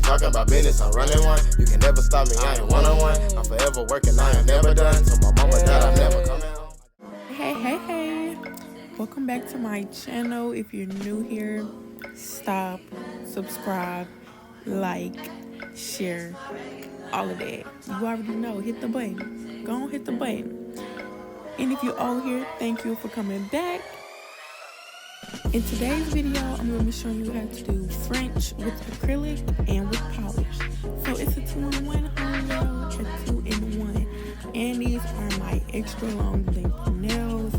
talking about business, I'm running one. You can never stop me, I ain't one-on-one. I'm forever working, I ain't never done. So my mama died, I'm never coming home. Hey, welcome back to my channel. If you're new here, stop, subscribe, like, share, all of that. You already know, hit the button. Go on, hit the button. And if you're old here, thank you for coming back. In today's video, I'm going to be showing you how to do French with acrylic and with polish. So it's a 2-in-1 homegirl, a 2-in-1. And these are my extra long length nails.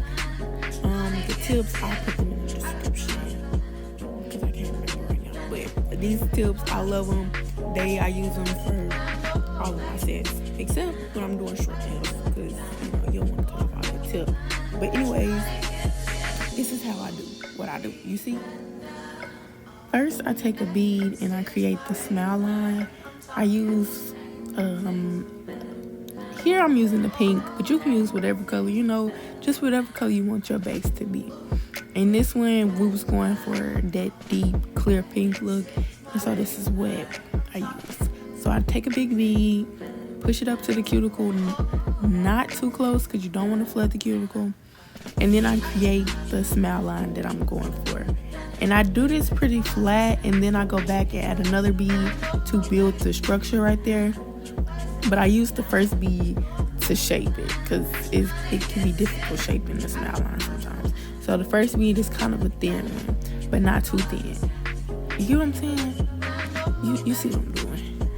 The tips, I'll put them in the description because I can't remember right now. But these tips, I love them. I use them for all of my sets, except when I'm doing short nails because you don't want to cut off all that tip. But anyways, this is how I do what I do. You see? First, I take a bead and I create the smile line. I use here I'm using the pink, but you can use whatever color, just whatever color you want your base to be. And this one, we was going for that deep, clear pink look. And so this is what I use. So I take a big bead, push it up to the cuticle, not too close because you don't want to flood the cuticle. And then I create the smile line that I'm going for. And I do this pretty flat, and then I go back and add another bead to build the structure right there. But I use the first bead to shape it because it can be difficult shaping the smile line sometimes. So the first bead is kind of a thin one, but not too thin. You get what I'm saying? You see what I'm doing.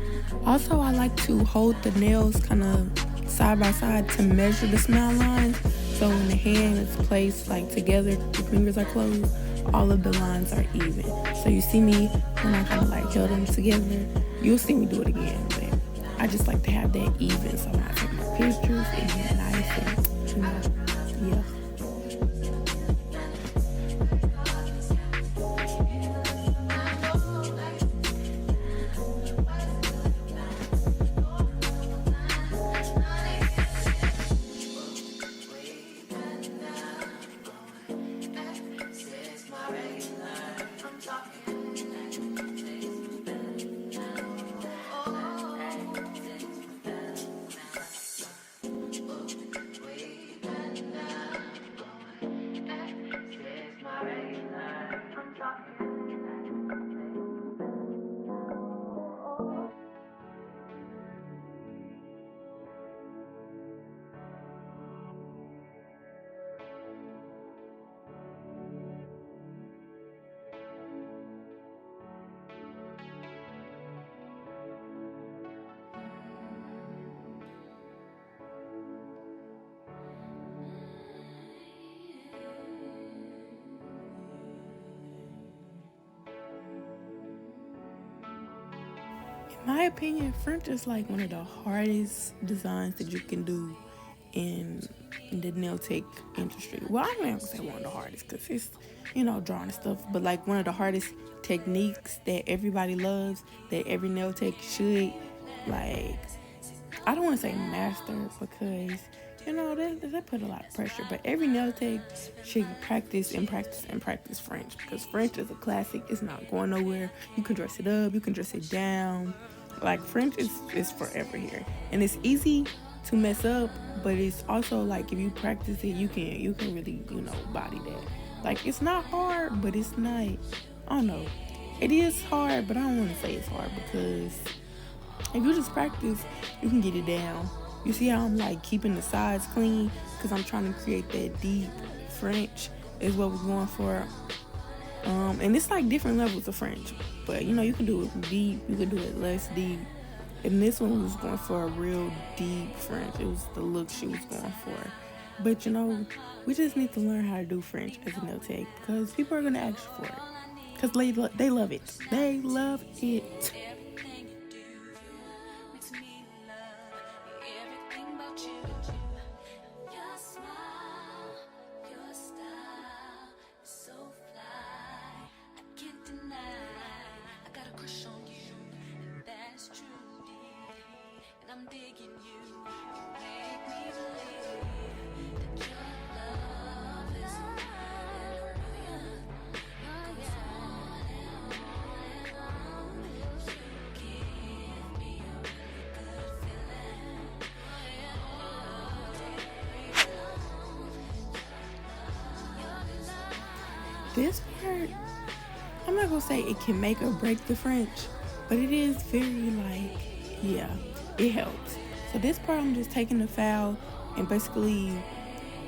Also, I like to hold the nails kind of side by side to measure the smile lines. So when the hand is placed like together, the fingers are closed, all of the lines are even. So you see me when I kind of like held them together. You'll see me do it again, but I just like to have that even. So when I take my pictures, it's nice and, yeah. In my opinion, French is like one of the hardest designs that you can do in the nail tech industry. Well, I'm not gonna say one of the hardest because it's, drawing and stuff, but like one of the hardest techniques that everybody loves, that every nail tech should, like, I don't want to say master because, they put a lot of pressure, but every nail tech should practice French because French is a classic. It's not going nowhere. You can dress it up, you can dress it down. Like, French is forever here, and it's easy to mess up, but it's also like if you practice it, you can really body that. Like, it's not hard, but it's not, I don't know, it is hard, but I don't want to say it's hard because if you just practice, you can get it down. You see how I'm like keeping the sides clean because I'm trying to create that deep French is what we're going for. And it's like different levels of French, but you can do it deep, you can do it less deep. And this one was going for a real deep French. It was the look she was going for. But we just need to learn how to do French as a nail tech because people are gonna ask you for it because they love it. They love it. this part, I'm not gonna say it can make or break the French, but it is very like, yeah, it helps. So this part, I'm just taking the foul and basically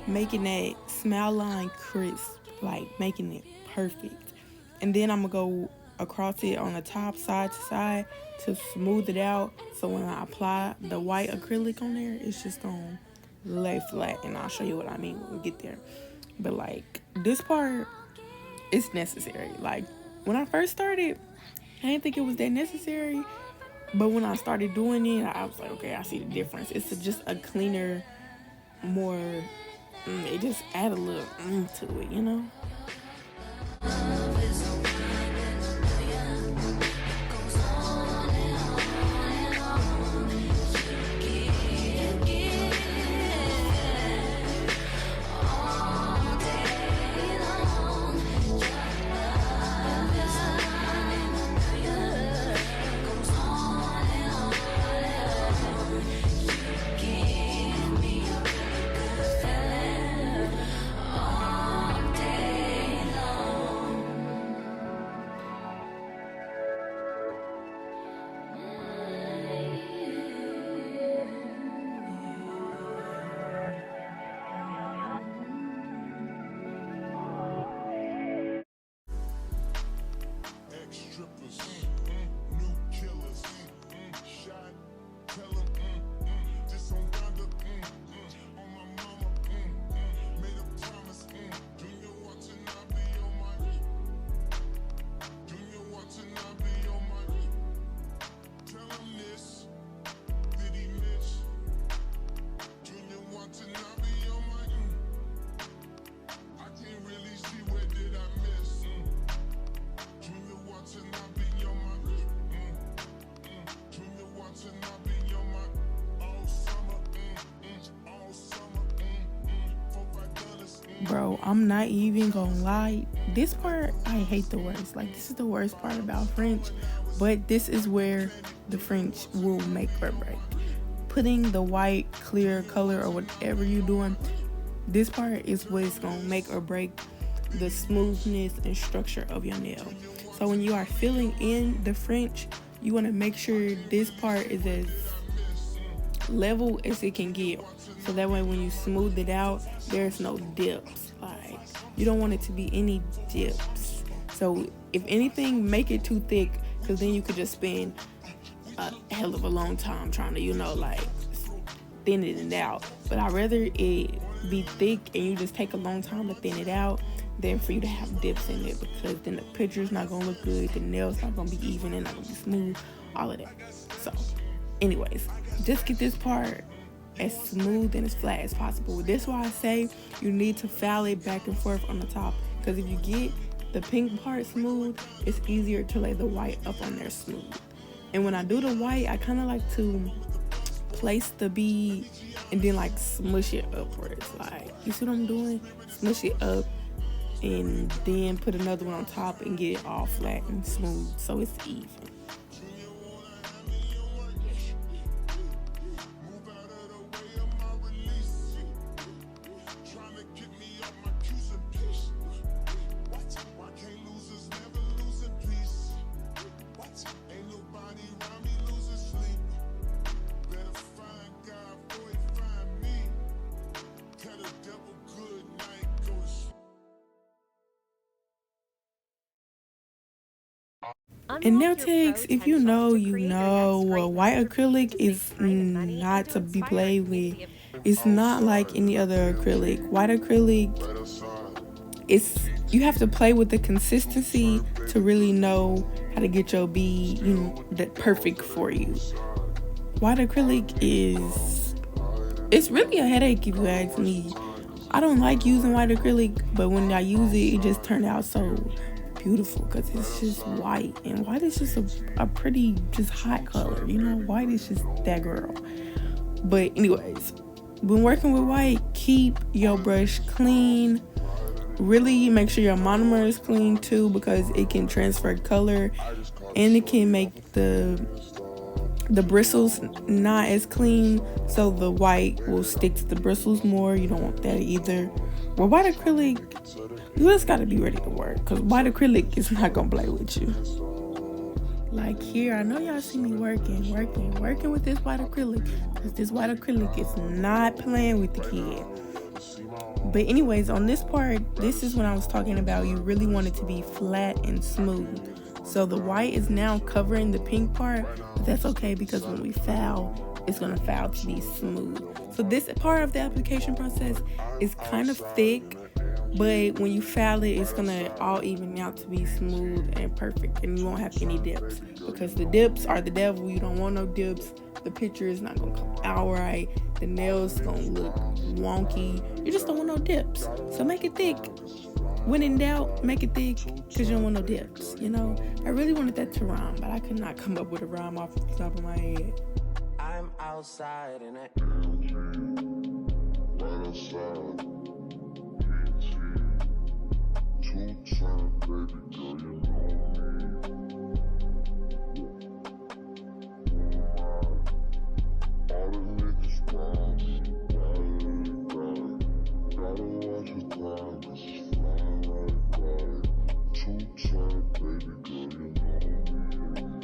making that smile line crisp, like making it perfect. And then I'm gonna go across it on the top, side to side, to smooth it out. So when I apply the white acrylic on there, it's just gonna lay flat. And I'll show you what I mean when we get there. But like this part, it's necessary. Like when I first started, I didn't think it was that necessary. But when I started doing it, I was like, okay, I see the difference. It's just a cleaner, more, it just add a little to it, you know? Bro, I'm not even gonna lie. This part, I hate the worst. Like, this is the worst part about French. But this is where the French will make or break. Putting the white, clear color or whatever you're doing, this part is what is gonna make or break the smoothness and structure of your nail. So when you are filling in the French, you wanna make sure this part is as level as it can get. So that way when you smooth it out, there's no dips. Like, you don't want it to be any dips. So if anything, make it too thick, because then you could just spend a hell of a long time trying to, like thin it out. But I'd rather it be thick and you just take a long time to thin it out than for you to have dips in it, because then the picture's not gonna look good, the nails not gonna be even, and not gonna be smooth, all of that. So anyways, just get this part as smooth and as flat as possible. That's why I say you need to foul it back and forth on the top, because if you get the pink part smooth, it's easier to lay the white up on there smooth. And when I do the white, I kind of like to place the bead and then like smush it upwards. Like, you see what I'm doing? Smush it up and then put another one on top and get it all flat and smooth so it's even. And nail techs, if you know, white acrylic is not to be played with. It's not like any other acrylic. White acrylic, you have to play with the consistency to really know how to get your bead, that perfect for you. White acrylic it's really a headache if you ask me. I don't like using white acrylic, but when I use it, it just turned out so beautiful because it's just white, and white is just a pretty, just hot color, white is just that girl. But anyways, when working with white, keep your brush clean. Really make sure your monomer is clean too, because it can transfer color and it can make the bristles not as clean, so the white will stick to the bristles more. You don't want that either. With white acrylic, You just gotta be ready to work, because white acrylic is not gonna play with you. Like here, I know y'all see me working with this white acrylic, because this white acrylic is not playing with the kid. But anyways, on this part, this is when I was talking about you really want it to be flat and smooth. So the white is now covering the pink part, but that's okay because when we foul, it's gonna foul to be smooth. So this part of the application process is kind of thick, but when you foul it, it's gonna all even out to be smooth and perfect, and you won't have any dips, because the dips are the devil. You don't want no dips. The picture is not gonna come out right. The nails gonna look wonky. You just don't want no dips. So make it thick. When in doubt, make it thick, because you don't want no dips, you know? I really wanted that to rhyme, but I could not come up with a rhyme off the top of my head. I'm outside in it. Right outside. Two-time, baby girl, you know me. All the niggas round me, gotta watch your time, 'cause it's flying right. Two-time, baby girl, you know me.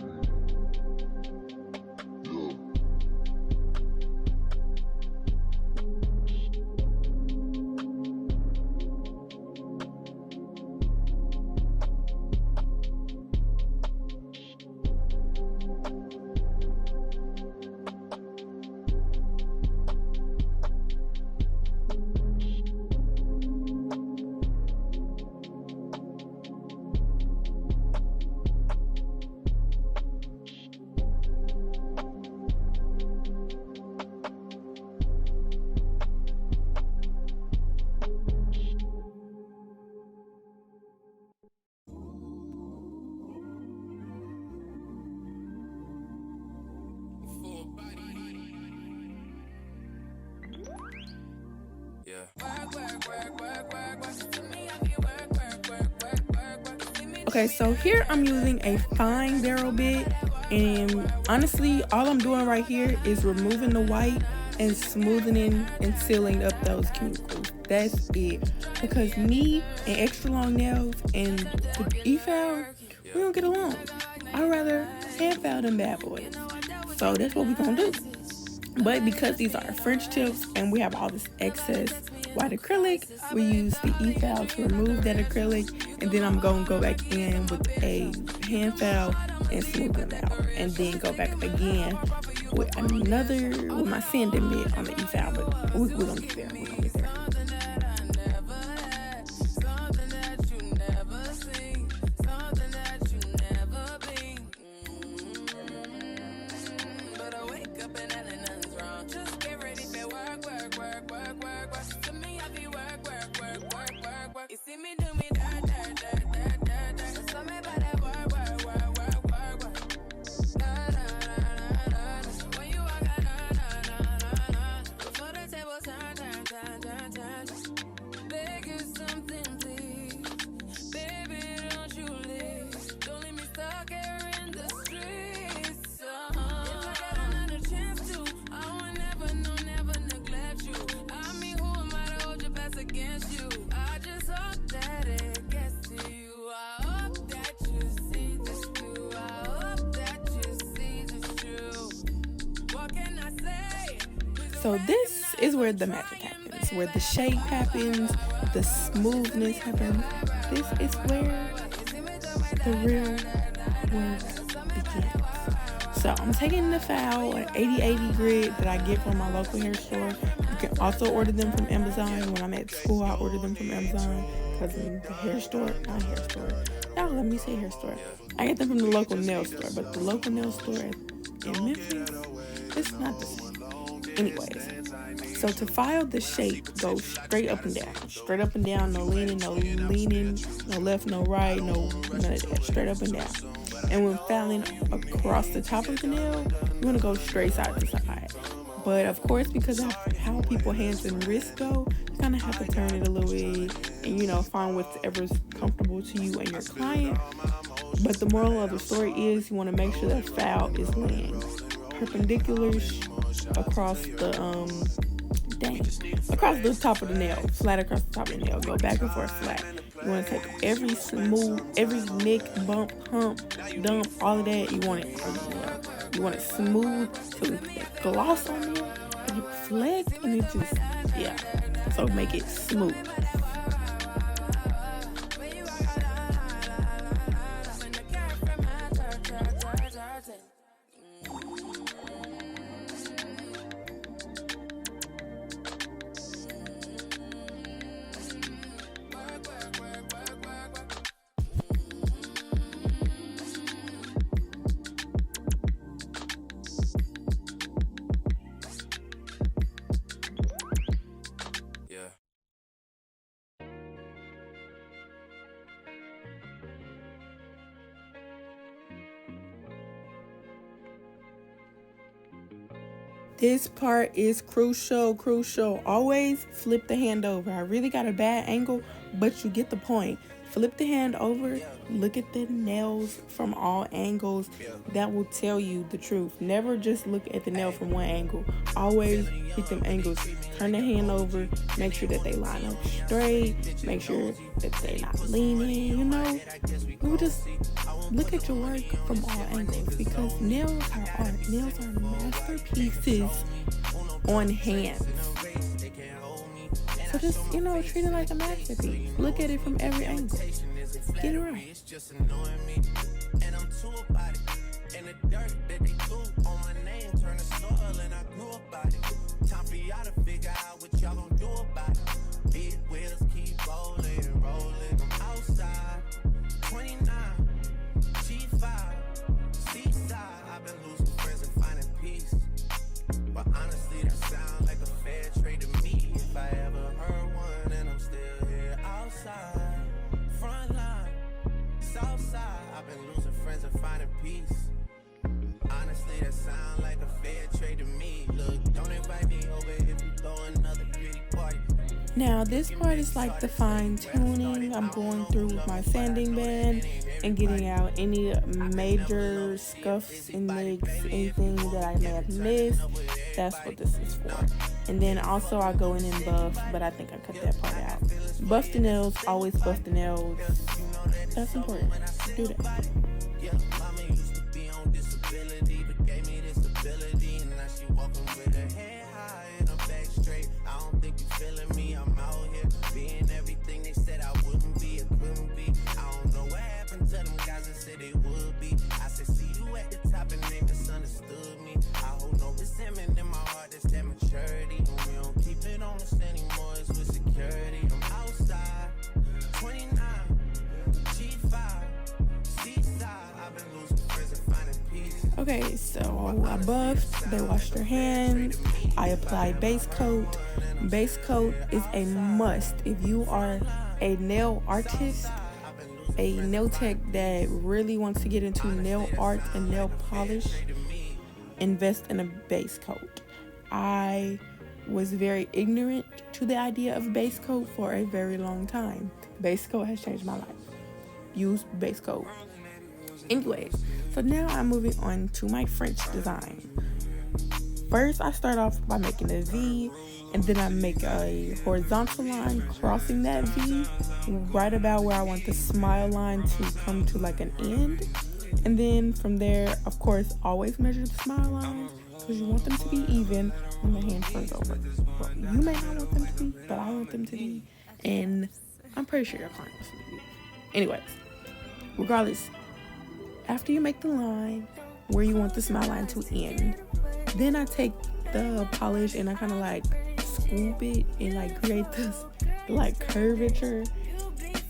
Yeah. Okay, so here I'm using a fine barrel bit, and honestly, all I'm doing right here is removing the white and smoothing and sealing up those cuticles. That's it. Because me and extra long nails and the E-foul, we don't get along. I'd rather hand foul them bad boys. So that's what we're gonna do. But because these are French tips and we have all this excess white acrylic, we use the E-foul to remove that acrylic, and then I'm going to go back in with a hand foul and smooth them out, and then go back again with my sanding bit on the E-foul. But we're going to get there. We're going to get there. So this is where the magic happens, where the shape happens, the smoothness happens. This is where the real work begins. So I'm taking the foul, an 80/80 grid that I get from my local hair store. You can also order them from Amazon. When I'm at school, I order them from Amazon because in the hair store, not hair store. No, let me say hair store. I get them from the local nail store, but the local nail store in Memphis, it's not the same. Anyways, so to file the shape, go straight up and down, no leaning, no left, no right, no none of that, straight up and down. And when filing across the top of the nail, you want to go straight side to side. But of course, because of how people's hands and wrists go, you kind of have to turn it a little bit and, find whatever's comfortable to you and your client. But the moral of the story is you want to make sure that foul is laying perpendicular across the across the top of the nail, flat across the top of the nail. Go back and forth flat. You want to take every smooth, every nick, bump, hump, dump, all of that. You want it on the nail. You want it smooth, so you put that gloss on there, and it reflects, and it just, yeah. So make it smooth. This part is crucial. Always flip the hand over. I really got a bad angle, but you get the point. Flip the hand over. Look at the nails from all angles. That will tell you the truth. Never just look at the nail from one angle. Always hit them angles. Turn the hand over. Make sure that they line up straight. Make sure that they're not leaning, you know. You just look at your work from all angles, because nails are art. Nails are masterpieces on hands. So just, treat it like a masterpiece. Look at it from every angle. Get it right. And I'm too about it. And the dirt that they threw on my name turned to soil, and I grew about it. Time for y'all to figure out what y'all gonna do about it. Big wheels keep rolling, rolling. I'm outside, 29, G5, seaside. I've been losing friends and finding peace. But honestly, that sounds like a fair trade to me. If I ever heard one, and I'm still here outside, front line, south side. I've been losing friends and finding peace. Honestly, that sound like a fair trade to me. Look, don't invite me over if you throw another pretty party. Now this part is like the fine tuning. I'm going through with my sanding band and getting out any major scuffs and nicks, anything that I may have missed. That's what this is for. And then also I go in and buff, but I think I cut that part out. Buff the nails, always buff the nails. That's important. Do that. Yeah, mama used to be on disability, but gave me this ability. And now she walking with her head high and her back straight. I don't think you feeling me. I'm out here being everything they said I wouldn't be, it couldn't be. I don't know what happened to them guys that said they would be. I said, see you at the top and they misunderstood me. I hold no resentment in my heart, that's that maturity. And we don't keep it on us anymore, it's with security. I'm outside, 29, G5, seaside. I've been losing friends and finding peace. Okay, so I buffed, they washed their hands, I applied base coat. Base coat is a must. If you are a nail artist, a nail tech that really wants to get into nail art and nail polish, invest in a base coat. I was very ignorant to the idea of base coat for a very long time. Base coat has changed my life. Use base coat. Anyways, so now I'm moving on to my French design. First, I start off by making a V, and then I make a horizontal line crossing that V right about where I want the smile line to come to like an end. And then from there, of course, always measure the smile lines because you want them to be even when the hand turns over. Well, you may not want them to be, but I want them to be, and I'm pretty sure your client wants them to be. Anyways, regardless, after you make the line where you want the smile line to end, then I take the polish and I kind of like scoop it and like create this like curvature.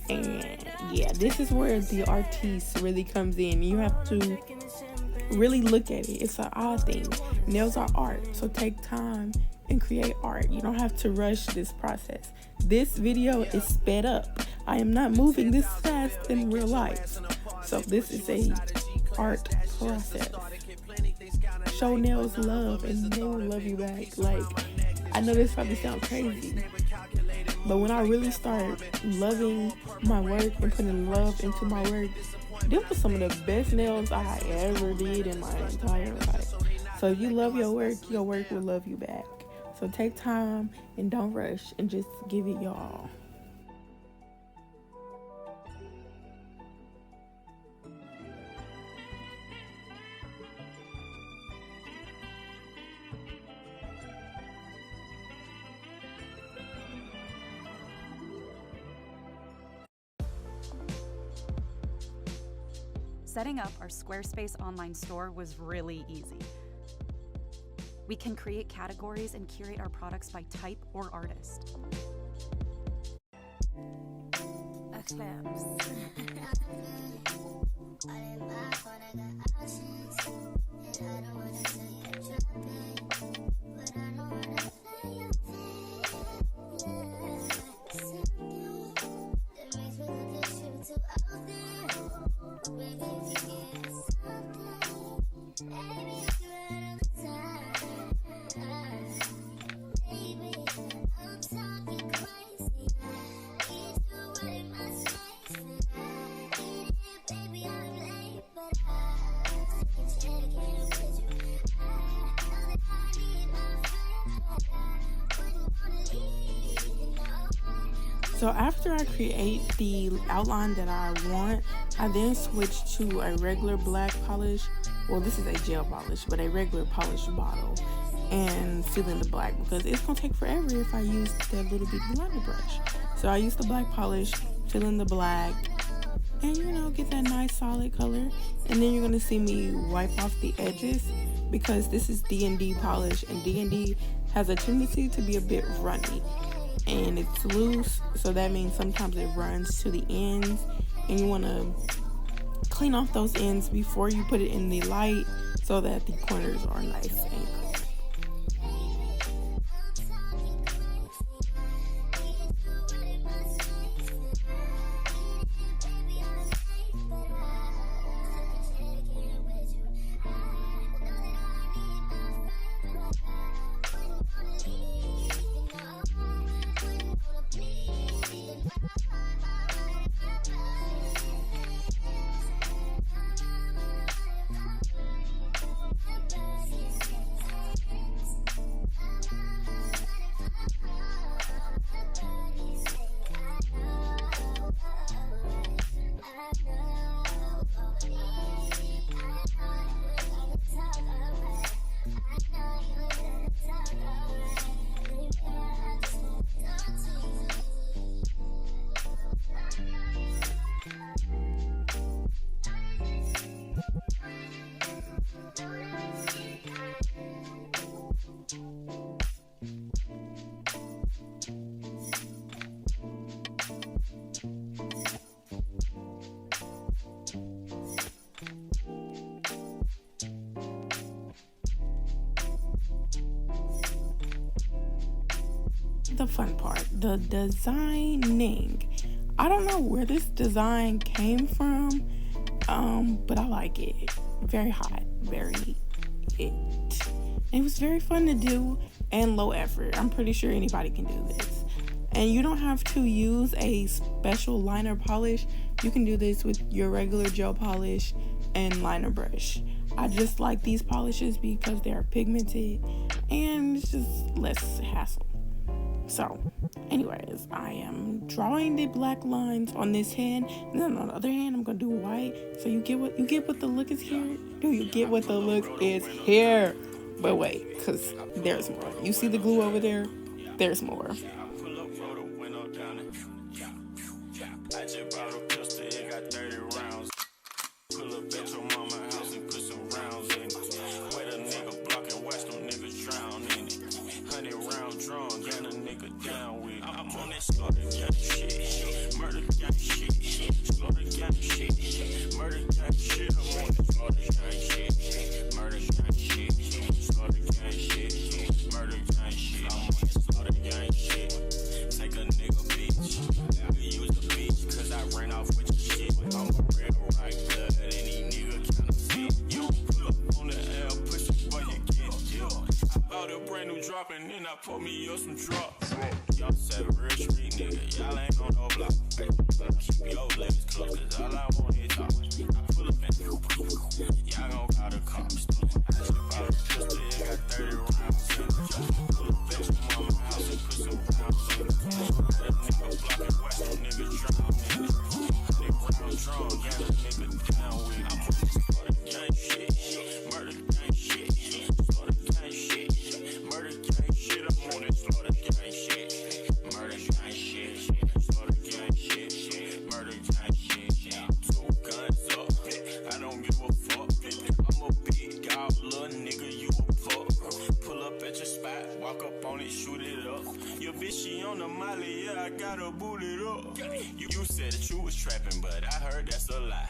And yeah, this is where the artiste really comes in. You have to really look at it. It's an odd thing. Nails are art, so take time and create art. You don't have to rush this process. This video is sped up. I am not moving this fast in real life. So this is a art process. Show nails love and they will love you back. Like, I know this probably sounds crazy, but when I really start loving my work and putting love into my work, these were some of the best nails I ever did in my entire life. So if you love your work will love you back. So take time and don't rush and just give it your all. Setting up our Squarespace online store was really easy. We can create categories and curate our products by type or artist. So after I create the outline that I want, I then switch to a regular black polish. Well, this is a gel polish, but a regular polish bottle, and fill in the black because it's gonna take forever if I use that little bitty liner brush. So I use the black polish, fill in the black, and get that nice solid color. And then you're gonna see me wipe off the edges because this is D&D polish, and D&D has a tendency to be a bit runny. And it's loose, so that means sometimes it runs to the ends, and you want to clean off those ends before you put it in the light so that the corners are nice and clean. The fun part, the designing. I don't know where this design came from, but I like it. Very hot, very it. It was very fun to do and low effort. I'm pretty sure anybody can do this. And you don't have to use a special liner polish. You can do this with your regular gel polish and liner brush. I just like these polishes because they are pigmented and it's just less hassle. So, anyways, I am drawing the black lines on this hand, and then on the other hand, I'm gonna do white. So you get what the look is here? Do you get what the look is here? But wait, cause there's more. You see the glue over there? There's more. And then I put me on some drops. Y'all said real street nigga, y'all ain't on no block. Keep your legs closed, cause all I want is talk. I pull up and y'all gon' call the cops. I just bought a pistol, it got 30 rounds in it. Pull up at your mama's house and put some rounds in it. Let a nigga block and watch some nigga drown in it. 100 round drawn, got a nigga down with it. I'm on this sort of gang shit, murder gang shit, sort of gang shit, murder gang shit. I'm on this sort of gang shit, murder gang shit, sort of gang shit, murder gang shit. 2 guns up, I don't bitch, she on the molly, yeah, I gotta boot it up. You said that you was trapping, but I heard that's a lie.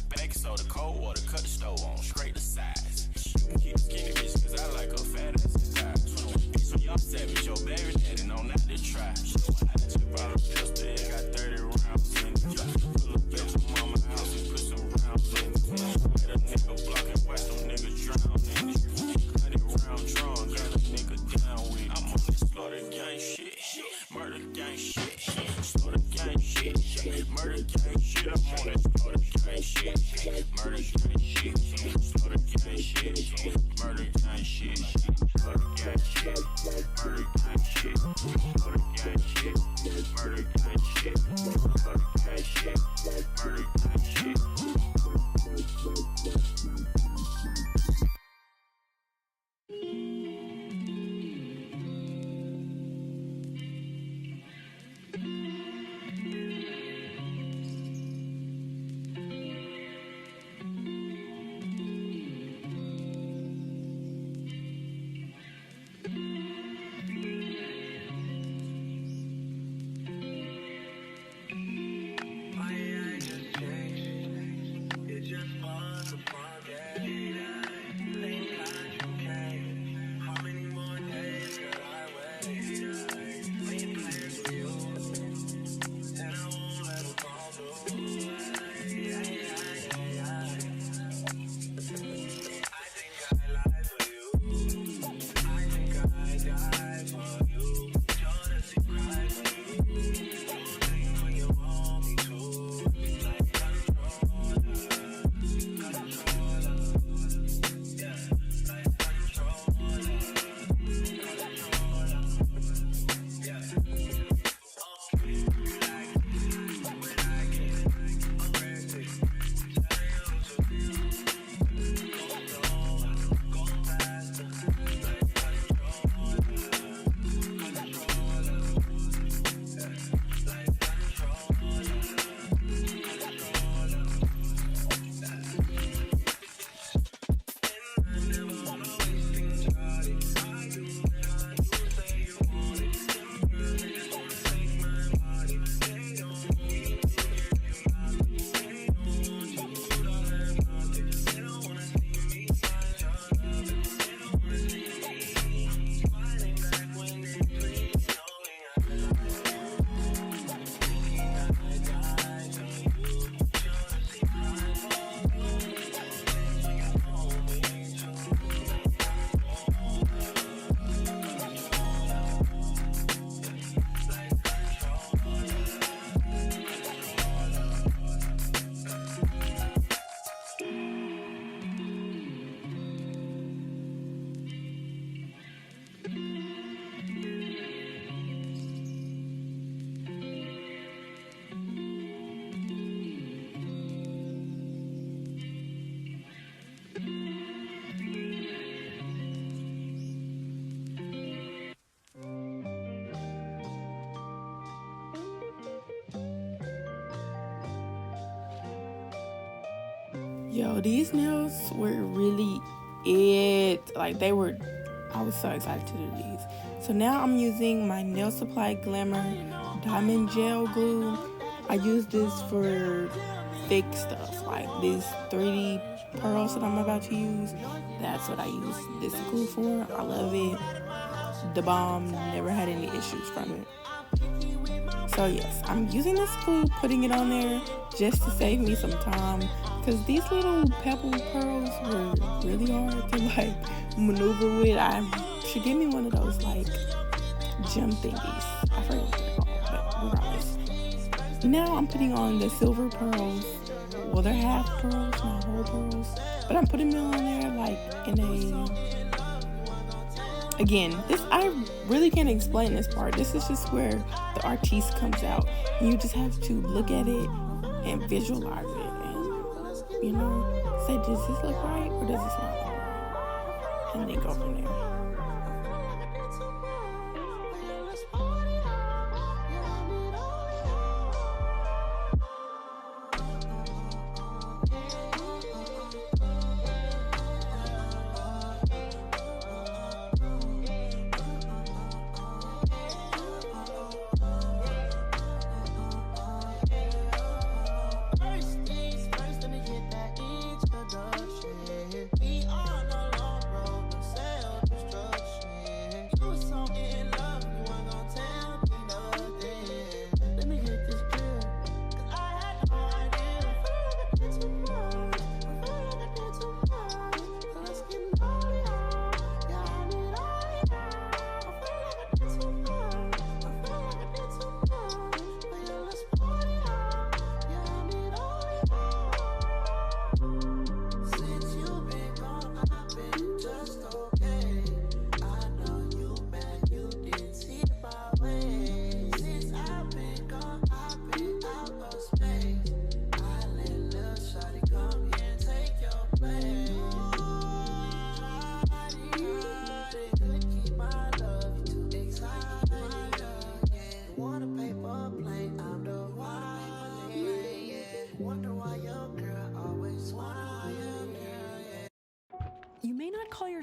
Baking soda, cold water, cut the stove on, scrape the sides. You keep skinny bitch, cause I like a fat ass and thighs. Bitch, when y'all savage, your baby daddy know not to try. I just brought a pistol, it got 30 rounds in it. Pull up at your mama's house and put some rounds in it. Let a nigga block and watch them niggas drown in it. 100 round drum, got a nigga down with it. I'm on this slaughter gang shit, murder gang shit, slaughter gang shit, murder gang shit. I'm on that slaughter gang shit, murder gang shit, slaughter gang shit, murder gang shit, slaughter gang shit, murder gang shit, slaughter gang shit, murder gang shit, slaughter gang shit, murder gang shit. Yo, these nails were really it. Like, they were, I was so excited to do these. So now I'm using my Nail Supply Glamour Diamond Gel Glue. I use this for thick stuff, like these 3D pearls that I'm about to use. That's what I use this glue for. I love it. The bomb, never had any issues from it. So yes, I'm using this glue, putting it on there just to save me some time, because these little pebble pearls were really hard to like maneuver with. I should give me one of those like gem thingies. I forget what they're called, but regardless. Now I'm putting on the silver pearls. Well, they're half pearls, not whole pearls, but I'm putting them on there like in a. Again, this, I really can't explain this part. This is just where the artiste comes out. And you just have to look at it and visualize it and, you know, say, does this look right or does this not look right? And then go from there.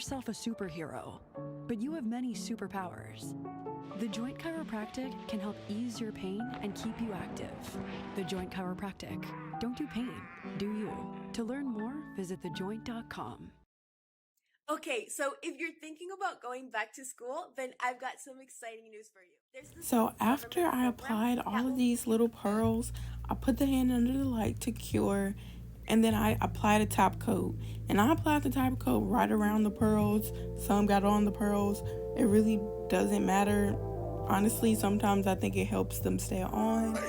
yourself a superhero, but you have many superpowers. The Joint Chiropractic can help ease your pain and keep you active. The Joint Chiropractic. Don't do pain, do you. To learn more, visit thejoint.com. Okay, so if you're thinking about going back to school, then I've got some exciting news for you. So after I applied all of these little pearls, I put the hand under the light to cure, and then I applied a top coat. And I applied the top coat right around the pearls. Some got on the pearls. It really doesn't matter. Honestly, sometimes I think it helps them stay on.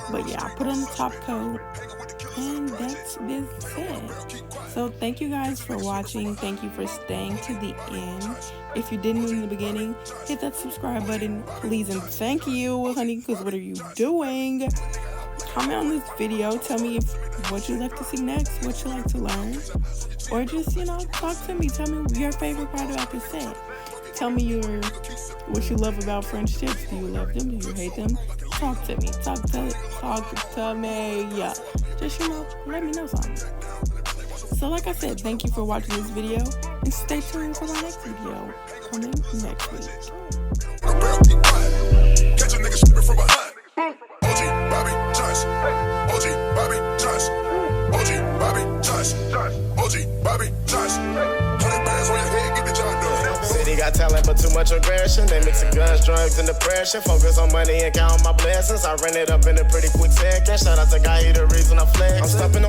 But yeah, I put on the top coat, and that's it. So thank you guys for watching. Thank you for staying to the end. If you didn't in the beginning, hit that subscribe button, please, and thank you, honey, because what are you doing? Comment on this video. Tell me what you'd like to see next, what you like to learn, or just, talk to me. Tell me your favorite part about this set. Tell me what you love about French tips. Do you love them? Do you hate them? Talk to me. Talk to me. Yeah. Just, let me know something. So like I said, thank you for watching this video, and stay tuned for my next video coming next week. Catch a nigga slipping from behind. OG Bobby Johnson. OG Bobby Johnson. OG Bobby Johnson. OG Bobby Johnson. 100 bands on your head, get the job done. City got talent, but too much aggression. They mixing guns, drugs, and depression. Focus on money and count my blessings. I ran it up in a pretty quick second. Shout out to Guy, he the reason I flex. I'm stopping on